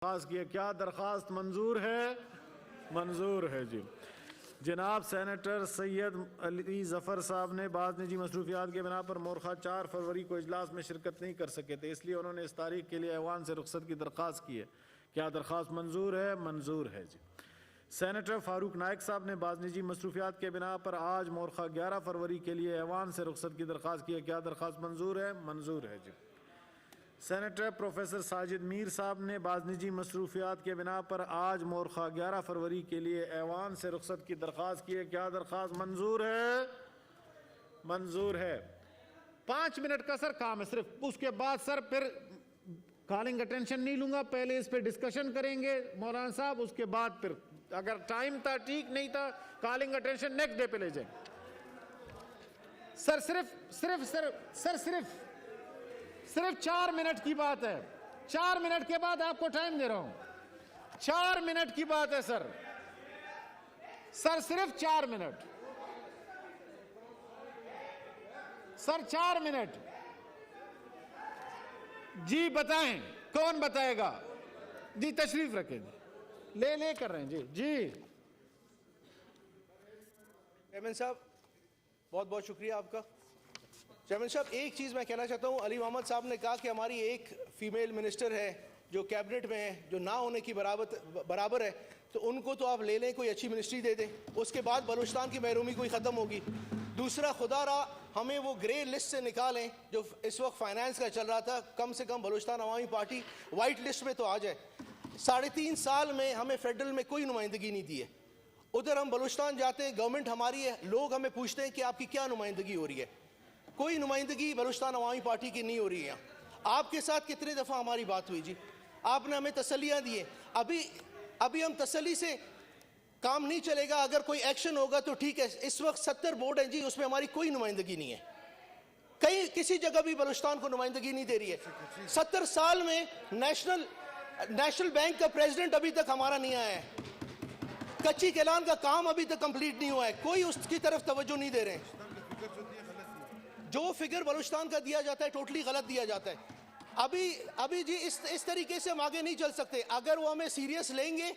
दरख्वास्त की है। क्या दरख्वास्त मंजूर है? मंजूर है जी। जनाब सेनेटर सैयद अली ज़फ़र साहब ने बाद निजी मसरूफियात के बिना पर मोरखा 4 फरवरी को इजलास में शिरकत नहीं कर सके थे, इसलिए उन्होंने इस तारीख के लिए ऐवान से रुख्सत की दरख्वास्त की है। क्या दरख्वास्त मंजूर है? मंजूर है जी। सेनेटर फारूक नाइक साहब ने बाद निजी मसरूफियात के बिना पर आज मोरखा 11 फरवरी के लिए ऐवान से रुख्सत की दरख्वास्त की है। क्या दरख्वास्त मंजूर है? मंजूर है जी। सेनेटर प्रोफेसर साजिद मीर साहब ने बाज़ निजी मसरूफियात के बिना पर आज मोरखा 11 फरवरी के लिए ऐवान से रुख्सत की दरख्वास्त की है। क्या दरख्वास्त मंजूर है? मंजूर है। 5 मिनट का सर काम है सिर्फ, उसके बाद सर फिर कॉलिंग अटेंशन नहीं लूंगा, पहले इस पे डिस्कशन करेंगे मौलाना साहब, उसके बाद फिर अगर टाइम था ठीक, नहीं था कॉलिंग अटेंशन नेक्स्ट डे पे ले जाए। सर सिर्फ 4 मिनट की बात है। 4 मिनट के बाद आपको टाइम दे रहा हूं। 4 मिनट की बात है सर सिर्फ 4 मिनट सर 4 मिनट जी। बताएं कौन बताएगा जी? तशरीफ रखें, ले कर रहे हैं जी। चेयरमैन साहब बहुत बहुत शुक्रिया आपका। चेयरमैन साहब एक चीज़ मैं कहना चाहता हूँ, अली मोहम्मद साहब ने कहा कि हमारी एक फ़ीमेल मिनिस्टर है जो कैबिनेट में है, जो ना होने की बराबर है, तो उनको तो आप ले लें, कोई अच्छी मिनिस्ट्री दे दें, उसके बाद बलूचिस्तान की महरूमी कोई ख़त्म होगी। दूसरा, खुदा रहा हमें वो ग्रे लिस्ट से निकालें जो इस वक्त फाइनेंस का चल रहा था, कम से कम बलूचिस्तान अवामी पार्टी वाइट लिस्ट में तो आ जाए। 3.5 साल में हमें फेडरल में कोई नुमाइंदगी नहीं दी है। उधर हम बलूचिस्तान जाते हैं, गवर्नमेंट हमारी है, लोग हमें पूछते हैं कि आपकी क्या नुमाइंदगी हो रही है। कोई नुमाइंदगी बलूचिस्तान अवामी पार्टी की नहीं हो रही है। आपके साथ कितने दफ़ा हमारी बात हुई जी, आपने हमें तसल्लियाँ दी हैं। अभी हम तसल्ली से काम नहीं चलेगा, अगर कोई एक्शन होगा तो ठीक है। इस वक्त 70 बोर्ड हैं जी, उसमें हमारी कोई नुमाइंदगी नहीं है, कहीं किसी जगह भी बलूचिस्तान को नुमाइंदगी नहीं दे रही है। 70 साल में नेशनल बैंक का प्रेसिडेंट अभी तक हमारा नहीं आया है, कच्ची कैलान का काम अभी तक कंप्लीट नहीं हुआ है, कोई उसकी तरफ तवज्जो नहीं दे रहे हैं। जो फिगर बलूचिस्तान का दिया जाता है टोटली गलत दिया जाता है। अभी जी इस तरीके से हम आगे नहीं चल सकते। अगर वो हमें सीरियस लेंगे,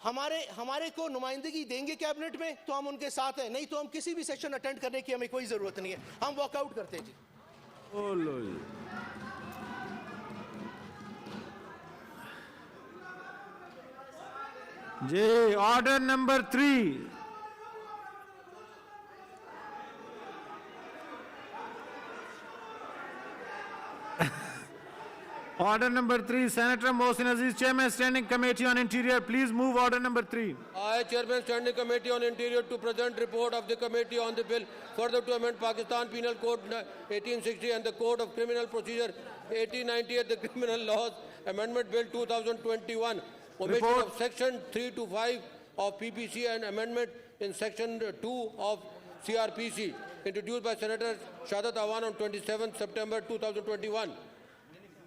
हमारे को नुमाइंदगी देंगे कैबिनेट में, तो हम उनके साथ हैं, नहीं तो हम किसी भी सेशन अटेंड करने की हमें कोई जरूरत नहीं है, हम वॉकआउट करते हैं जी। जी order number 3। Order number 3, Senator Mohsin Aziz, Chairman Standing Committee on Interior. Please move order number 3. I, Chairman Standing Committee on Interior, to present report of the committee on the bill further to amend Pakistan Penal Code 1860 and the Code of Criminal Procedure 1898, the Criminal Laws Amendment Bill 2021, omission of Section 3 to 5 of PPC and amendment in Section 2 of CRPC, introduced by Senator Shahadat Awan on 27 September 2021.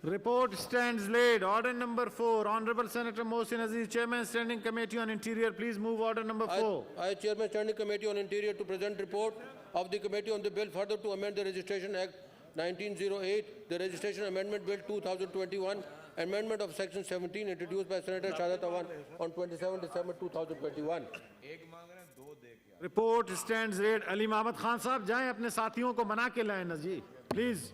Report stands laid. Order number 4, Honorable Senator Mohsin Aziz, Chairman Standing Committee on Interior. Please move order number 4. I, Chairman Standing Committee on Interior, to present report of the committee on the bill further to amend the Registration Act 1908, the Registration Amendment Bill 2021, amendment of Section 17, introduced by Senator Shahadat Awan on 27 December 2021. Report stands laid. Ali Mohammad Khan साहब जाएं अपने साथियों को मना के लाएं ना जी, please.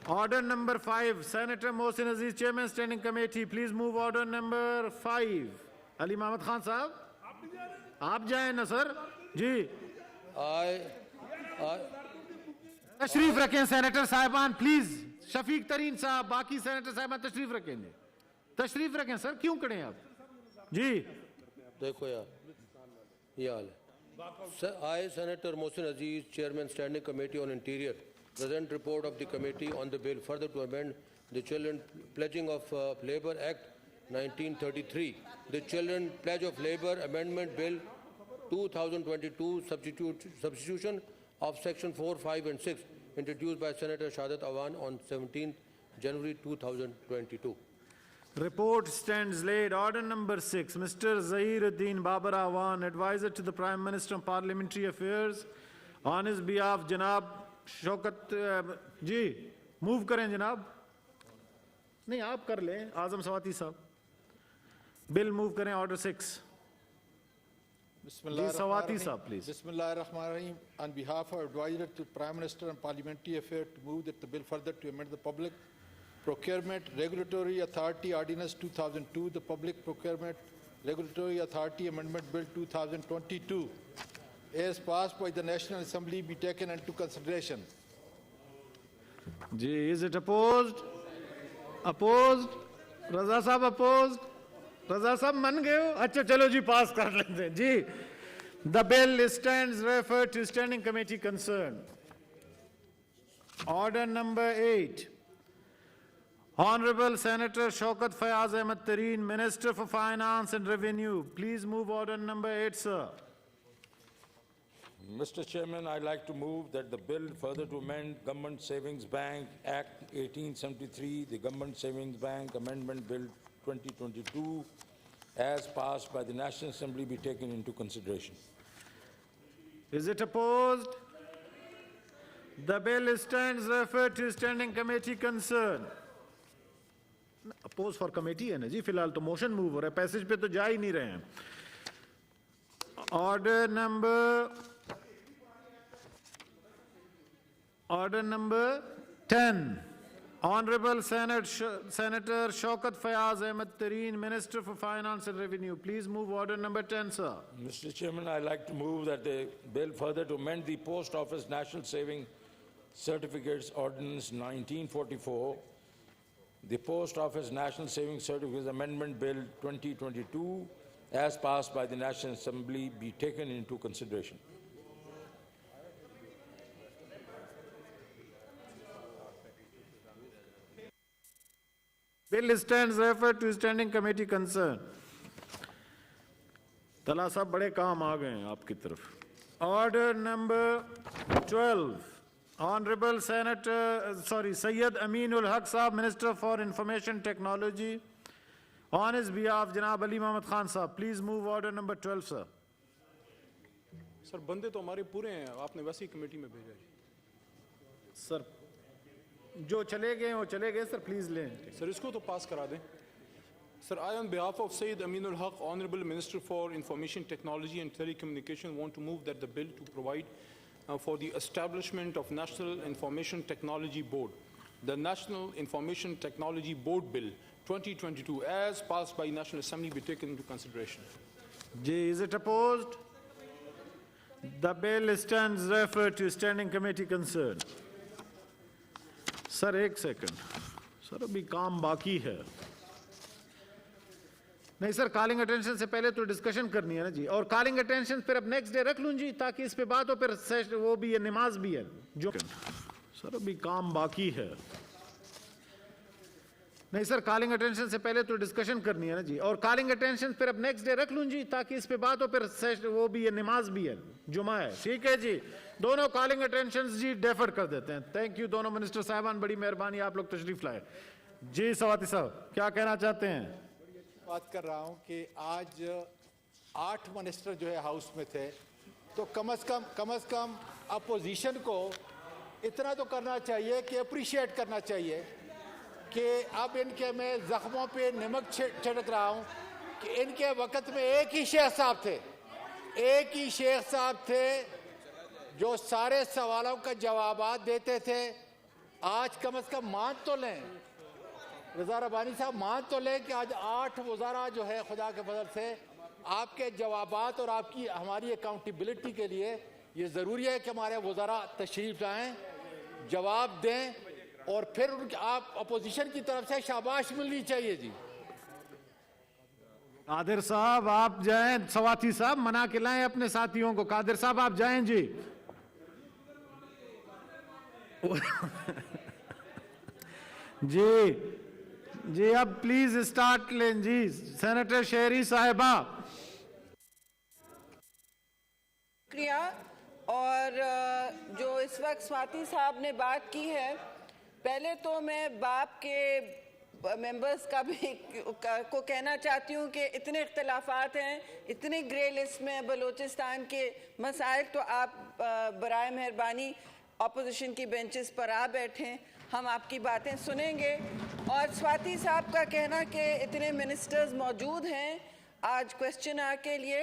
Order number 5, Senator Mohsin Aziz, Chairman Standing Committee. Please move order number 5. Ali Mohammad Khan साहब आप जाएं ना सर जी। तशरीफ रखें सेनेटर साहिबान प्लीज। शफीक तरीन साहब, बाकी सेनेटर साहिबान तशरीफ रखेंगे, तशरीफ रखें सर, क्यों खड़े हैं आप जी? देखो यार ये हाल है। I, Senator Mohsin Aziz, Chairman Standing Committee on Interior, present report of the committee on the bill further to amend the Children Pledging of Labour Act 1933, the Children Pledge of Labour Amendment Bill 2022, substitution of Section 4, 5 and 6, introduced by Senator Shahadat Awan on 17 January 2022. Report stands laid. Order number 6, Mr. Zahiruddin Babar Awan, Advisor to the Prime Minister on Parliamentary Affairs, on his behalf, Janab Shaukat ji move करें जनाब। नहीं आप कर लें, Azam Swati sahab. Bill move करें, order 6। जी Swati sahab please. Bismillahirrahmanirrahim. On behalf of advisor to Prime Minister on Parliamentary Affairs, to move that the bill further to amend the Public Procurement Regulatory Authority Ordinance 2002, the Public Procurement Regulatory Authority Amendment Bill 2022, as passed by the National Assembly, be taken into consideration. जी, is it opposed? Opposed? Raza sahab opposed? Raza साहब मान गए हो? अच्छा चलो जी पास कर लेते हैं जी। The bill stands referred to Standing Committee concerned. Order number 8. Honorable Senator Shaukat Fayaz Ahmed Tareen, Minister for Finance and Revenue. Please move order number 8, sir. Mr. Chairman, I'd like to move that the bill further to amend Government Savings Bank Act 1873, the Government Savings Bank Amendment Bill 2022, as passed by the National Assembly, be taken into consideration. Is it opposed? The bill stands referred to Standing Committee concerned. Oppose for committee है ना जी, फिलहाल तो motion move हो रहा है, passage पे तो जा ही नहीं रहे हैं। Order number 10. Honorable Senator Shaukat Fayaz Ahmed Tareen, Minister for Finance and Revenue. Please move order number 10, sir. Mr. Chairman, I'd like to move that the bill further to amend the Post Office National Saving Certificates Ordinance 1944, the Post Office National Saving Certificates Amendment Bill 2022, as passed by the National Assembly, be taken into consideration. Bill stands referred to Standing Committee concerned. तला साहब बड़े काम आ गए हैं आपकी तरफ। Order number 12. Honorable Syed Aminul Haq Sahab, Minister for Information Technology. On his behalf, Janab Ali Mohammed Khan Sahab. Please move order number 12, sir. Sir बंदे तो हमारे पूरे हैं, आपने वैसी कमेटी में भेजा जी। सर जो चले गए वो चले गए, सर प्लीज लें। सर इसको तो पास करा दें। Sir, I on behalf of Syed Aminul Haq, Honorable Minister for Information Technology and Telecommunication, want to move that the bill to provide for the establishment of National Information Technology Board, the National Information Technology Board Bill 2022, as passed by National Assembly, be taken into consideration. G, is it opposed? The bill stands referred to Standing Committee concerned. Sir एक second, sir अभी काम बाकी है। नहीं sir, calling attention से पहले तो discussion करनी है ना जी, और कॉलिंग अटेंशन फिर अब नेक्स्ट डे रख लूं जी, ताकि इस पे बात हो, फिर वो भी है, नमाज भी है जो। सर अभी काम बाकी है। नहीं सर, कॉलिंग अटेंशन से पहले तो डिस्कशन करनी है ना जी, और कॉलिंग अटेंशन फिर अब नेक्स्ट डे रख लूं जी, ताकि इस पे बात हो, फिर वो भी है, नमाज भी है, जुमा है। ठीक है जी, दोनों कॉलिंग अटेंशन जी डेफर कर देते हैं। थैंक यू दोनों मिनिस्टर साहबान, बड़ी मेहरबानी, आप लोग तशरीफ लाए। जी सवाती साहब क्या कहना चाहते हैं? बात कर रहा हूं कि आज 8 मिनिस्टर जो है हाउस में थे, तो कम से कम अपोजिशन को इतना तो करना चाहिए कि अप्रिशिएट करना चाहिए कि अब इनके मैं जख्मों पे नमक छिड़क रहा हूं कि इनके वक्त में एक ही शेख साहब थे जो सारे सवालों का जवाबात देते थे। आज कम से कम मान तो लें, रज़ा रब्बानी साहब मान तो लें कि आज 8 वज़ारा जो है खुदा के फजल से आपके जवाबात और आपकी हमारी अकाउंटेबिलिटी के लिए ये ज़रूरी है कि हमारे वज़ारा तशरीफ़ लाएं, जवाब दें, और फिर उनके आप अपोजिशन की तरफ से शाबाश मिलनी चाहिए जी। कादिर साहब आप जाएं, सवाती साहब मना के लाएं अपने साथियों को। कादिर साहब आप जाएं जी। जी अब प्लीज स्टार्ट लें जी। सेनेटर शेरी साहिबा। शुक्रिया। और जो इस वक्त स्वाति साहब ने बात की है, पहले तो मैं बाप के मेंबर्स का भी को कहना चाहती हूँ कि इतने इख्तलाफात हैं, इतनी ग्रे लिस्ट में बलूचिस्तान के मसाइल, तो आप बराए मेहरबानी अपोजिशन की बेंचेस पर आ बैठें, हम आपकी बातें सुनेंगे और स्वाति साहब का कहना कि इतने मिनिस्टर्स मौजूद हैं आज क्वेश्चन आवर के लिए,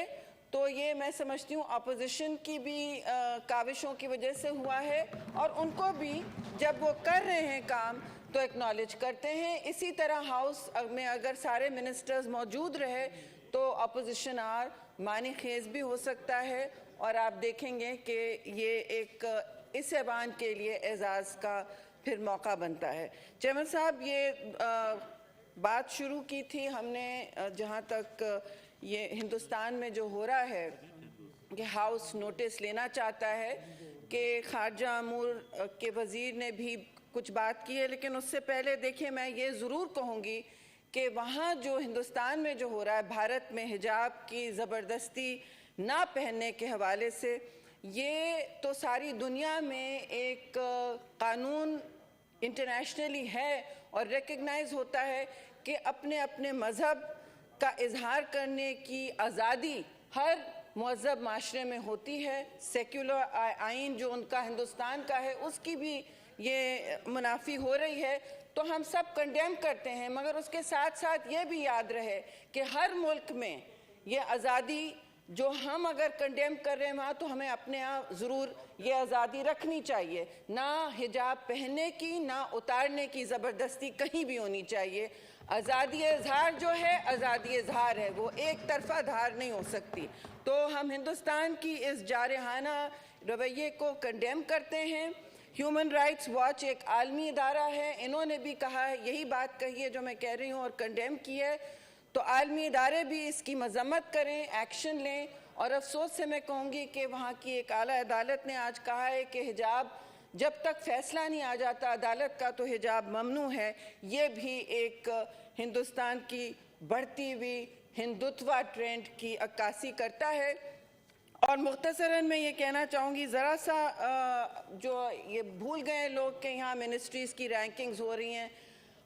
तो ये मैं समझती हूँ अपोजिशन की भी काविशों की वजह से हुआ है, और उनको भी जब वो कर रहे हैं काम तो एक्नॉलेज करते हैं। इसी तरह हाउस में अगर सारे मिनिस्टर्स मौजूद रहे तो अपोजिशन आर मानी खेज भी हो सकता है, और आप देखेंगे कि ये एक इस ऐवान के लिए एजाज़ का फिर मौका बनता है। चेयरमैन साहब, ये बात शुरू की थी हमने जहाँ तक ये हिंदुस्तान में जो हो रहा है कि हाउस नोटिस लेना चाहता है कि खारजा अमूर के वज़ीर ने भी कुछ बात की है, लेकिन उससे पहले देखिए मैं ये ज़रूर कहूँगी कि वहाँ जो हिंदुस्तान में जो हो रहा है भारत में हिजाब की ज़बरदस्ती ना पहनने के हवाले से, ये तो सारी दुनिया में एक कानून इंटरनेशनली है और रिकग्नाइज होता है कि अपने अपने मज़हब का इजहार करने की आज़ादी हर मुहज़्ज़ब माशरे में होती है। सेक्युलर आइन जो उनका हिंदुस्तान का है उसकी भी ये मुनाफी हो रही है, तो हम सब कंडेम करते हैं, मगर उसके साथ साथ ये भी याद रहे कि हर मुल्क में ये आज़ादी जो हम अगर कंडेम कर रहे हैं वहाँ, तो हमें अपने यहाँ ज़रूर ये आज़ादी रखनी चाहिए। ना हिजाब पहनने की ना उतारने की ज़बरदस्ती कहीं भी होनी चाहिए। आज़ादी इजहार जो है आज़ादी इजहार है, वो एक तरफा धार नहीं हो सकती। तो हम हिंदुस्तान की इस जारहाना रवैये को कंडेम करते हैं। ह्यूमन राइट्स वॉच एक आलमी इदारा है, इन्होंने भी कहा है, यही बात कही है जो मैं कह रही हूँ और कंडेम की है, तो आलमी इदारे भी इसकी मजम्मत करें, एक्शन लें। और अफसोस से मैं कहूँगी कि वहाँ की एक आला अदालत ने आज कहा है कि हिजाब जब तक फैसला नहीं आ जाता अदालत का तो हिजाब ममनू है। ये भी एक हिंदुस्तान की बढ़ती हुई हिंदुत्व ट्रेंड की अक्कासी करता है। और मुख्तसरन मैं ये कहना चाहूँगी, ज़रा सा जो ये भूल गए लोग कि यहाँ मिनिस्ट्रीज़ की रैंकिंग्स हो रही हैं।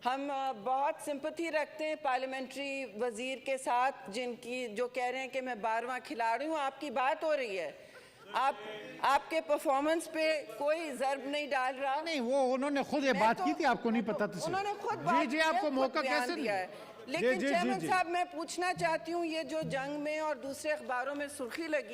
हम बहुत सिंपैथी रखते हैं पार्लियामेंट्री वज़ीर के साथ जिनकी जो कह रहे हैं कि मैं 12वां खिलाड़ी हूँ। आपकी बात हो रही है, आपके परफॉर्मेंस पे कोई ज़र्ब नहीं डाल रहा। नहीं, वो उन्होंने खुद ये बात की थी, आपको नहीं पता था? उन्होंने खुद जी आपको मौका कैसे दिया है। लेकिन चेयरमैन साहब मैं पूछना चाहती हूँ, ये जो जंग में और दूसरे अखबारों में सुर्खी लगी